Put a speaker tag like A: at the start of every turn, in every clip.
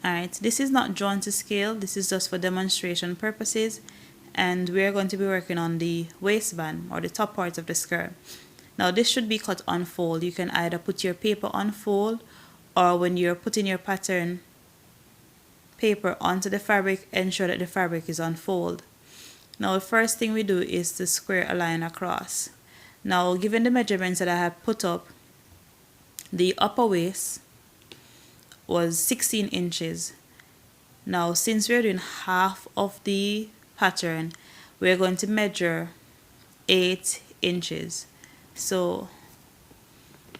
A: Alright, this is not drawn to scale, this is just for demonstration purposes, and we're going to be working on the waistband or the top part of the skirt. Now this should be cut on fold. You can either put your paper on fold, or when you're putting your pattern paper onto the fabric, ensure that the fabric is on fold. Now the first thing we do is to square a line across. Now given the measurements that I have put up, the upper waist was 16 inches. Now since we're doing half of the pattern, we're going to measure 8 inches. So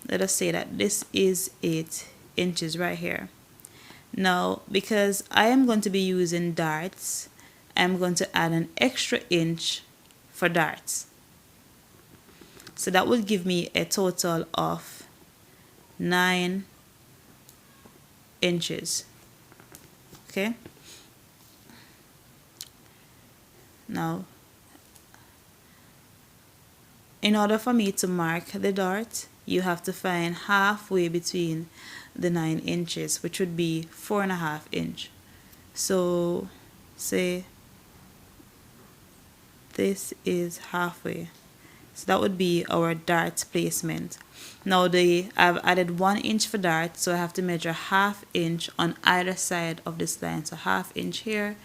A: let us say that this is 8 inches right here. Now because I am going to be using darts, I'm going to add an extra inch for darts. So that will give me a total of 9 inches. Okay. Now, in order for me to mark the dart, you have to find halfway between the 9 inches, which would be 4.5 inch. So, say this is halfway. So that would be our dart placement. Now I've added 1 inch for dart, so I have to measure ½ inch on either side of this line. So ½ inch here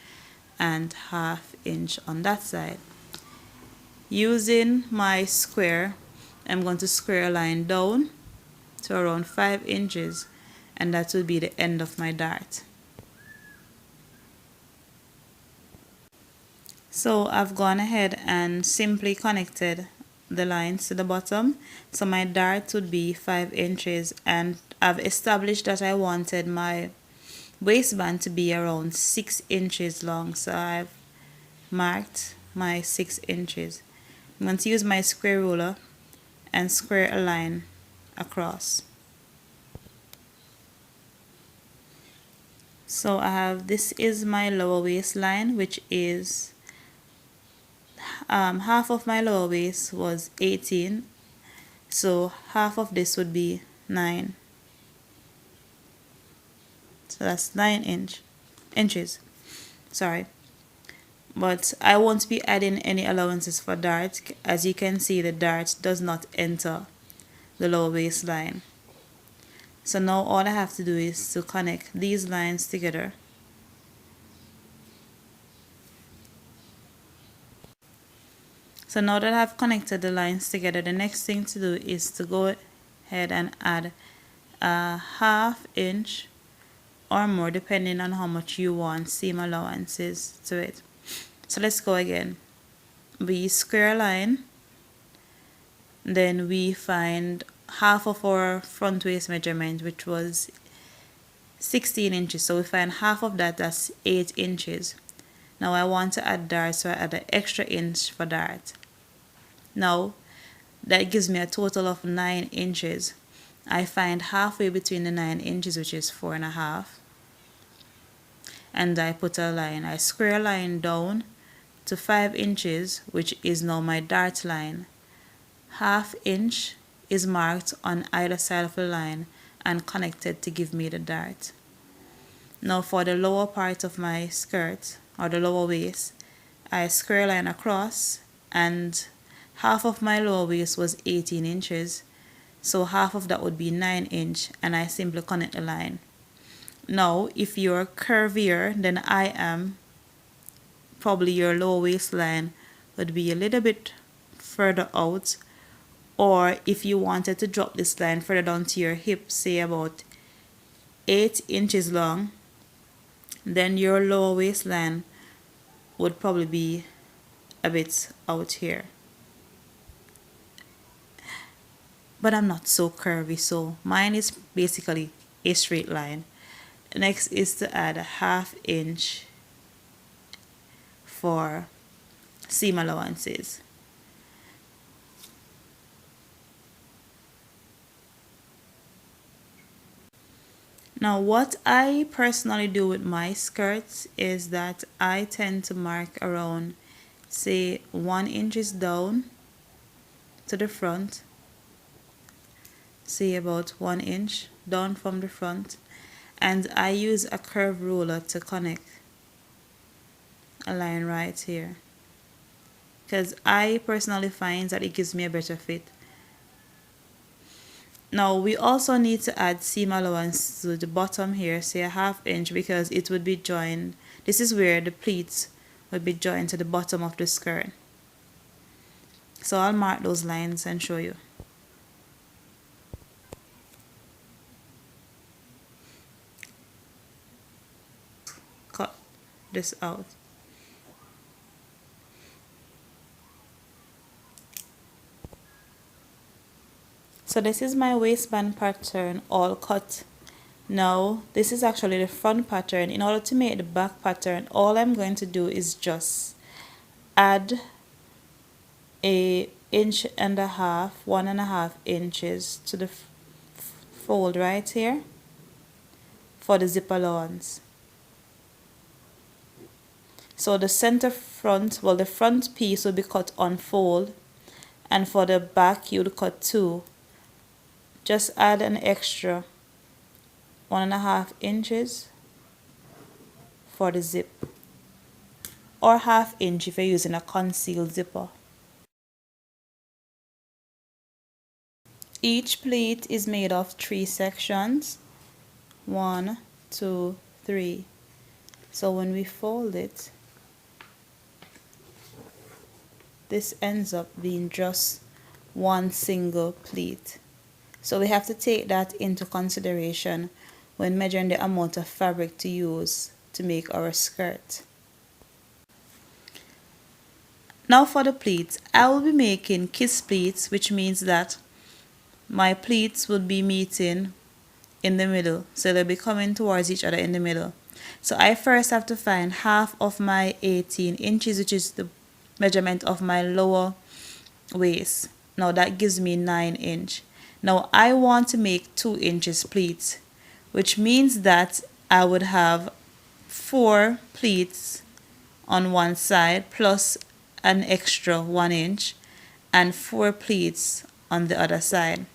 A: and ½ inch on that side. Using my square, I'm going to square a line down to around 5 inches, and that will be the end of my dart. So I've gone ahead and simply connected the lines to the bottom. So my dart would be 5 inches, and I've established that I wanted my waistband to be around 6 inches long. So I've marked my 6 inches. I'm going to use my square ruler and square a line across. So I have, this is my lower waistline, which is half of my lower waist was 18, so half of this would be 9. So that's 9 inches. Sorry. But I won't be adding any allowances for dart. As you can see, the dart does not enter the lower waistline. So now all I have to do is to connect these lines together. So now that I've connected the lines together, the next thing to do is to go ahead and add a ½ inch or more, depending on how much you want seam allowances to it. So let's go again. We square a line, then we find half of our front waist measurement, which was 16 inches. So we find half of that, that's 8 inches. Now I want to add dart, so I add an extra inch for dart. Now that gives me a total of 9 inches. I find halfway between the 9 inches, which is 4.5, and I put a line. I square a line down to 5 inches, which is now my dart line. ½ inch is marked on either side of the line and connected to give me the dart. Now for the lower part of my skirt, or the lower waist, I square a line across, and half of my lower waist was 18 inches, so half of that would be 9 inch, and I simply connect the line. Now if you're curvier than I am, probably your lower waistline would be a little bit further out, or if you wanted to drop this line further down to your hip, say about 8 inches long, then your lower waistline would probably be a bit out here. But I'm not so curvy, so mine is basically a straight line. Next is to add a ½ inch for seam allowances. Now what I personally do with my skirts is that I tend to mark around, say, 1 inches down to the front, say about 1 inch down from the front, and I use a curve ruler to connect a line right here, because I personally find that it gives me a better fit. Now we also need to add seam allowance to the bottom here, say a 1/2 inch, because it would be joined. This is where the pleats would be joined to the bottom of the skirt. So I'll mark those lines and show you. Cut this out. So this is my waistband pattern all cut. Now this is actually the front pattern. In order to make the back pattern, all I'm going to do is just add a 1.5 inches, 1.5 inches to the fold right here for the zip allowance. So the center front, well, the front piece will be cut on fold, and for the back you'll cut 2. Just add an extra 1.5 inches for the zip, or 1/2 inch if you're using a concealed zipper. Each pleat is made of 3 sections, 1, 2, 3. So when we fold it, this ends up being just one single pleat. So we have to take that into consideration when measuring the amount of fabric to use to make our skirt. Now for the pleats, I will be making kiss pleats, which means that my pleats will be meeting in the middle, so they'll be coming towards each other in the middle. So I first have to find half of my 18 inches, which is the measurement of my lower waist. Now that gives me 9 inch. Now I want to make 2 inches pleats, which means that I would have 4 pleats on one side plus an extra 1 inch, and 4 pleats on the other side.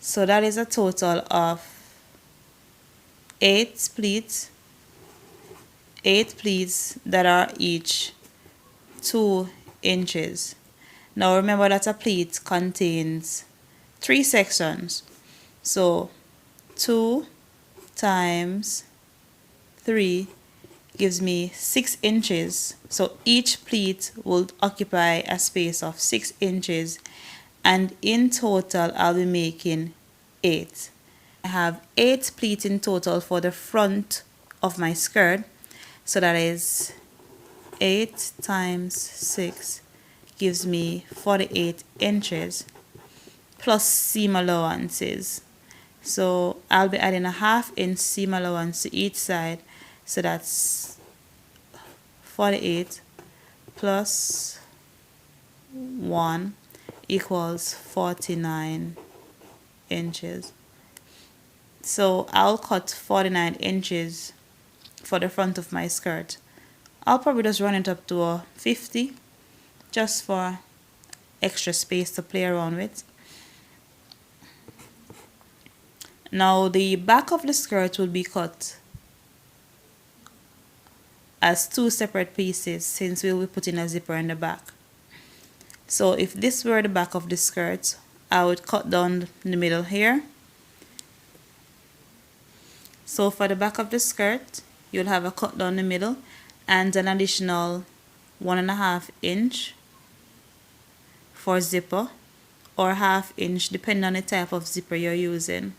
A: So that is a total of 8 pleats that are each 2 inches. Now remember that a pleat contains 3 sections. So 2 times 3 gives me 6 inches. So each pleat will occupy a space of 6 inches, and in total I'll be making 8. I have 8 pleats in total for the front of my skirt. So that is 8 times 6 gives me 48 inches plus seam allowances. So I'll be adding a 1/2 inch seam allowance to each side. So that's 48 plus 1 equals 49 inches. So I'll cut 49 inches for the front of my skirt. I'll probably just run it up to a 50 just for extra space to play around with. Now the back of the skirt will be cut as 2 separate pieces, since we'll be putting a zipper in the back. So if this were the back of the skirt, I would cut down the middle here. So for the back of the skirt, you'll have a cut down the middle and an additional 1.5 inch for zipper, or 1/2 inch depending on the type of zipper you're using.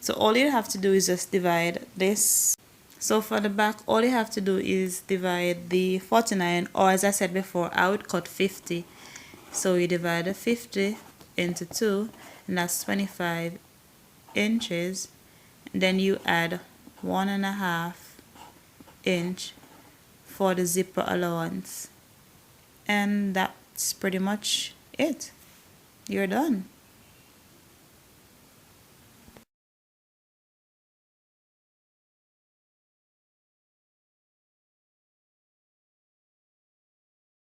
A: So all you have to do is just divide this. So for the back, all you have to do is divide the 49, or as I said before, I would cut 50. So you divide the 50 into 2, and that's 25 inches. And then you add 1.5 inch for the zipper allowance. And that's pretty much it. You're done.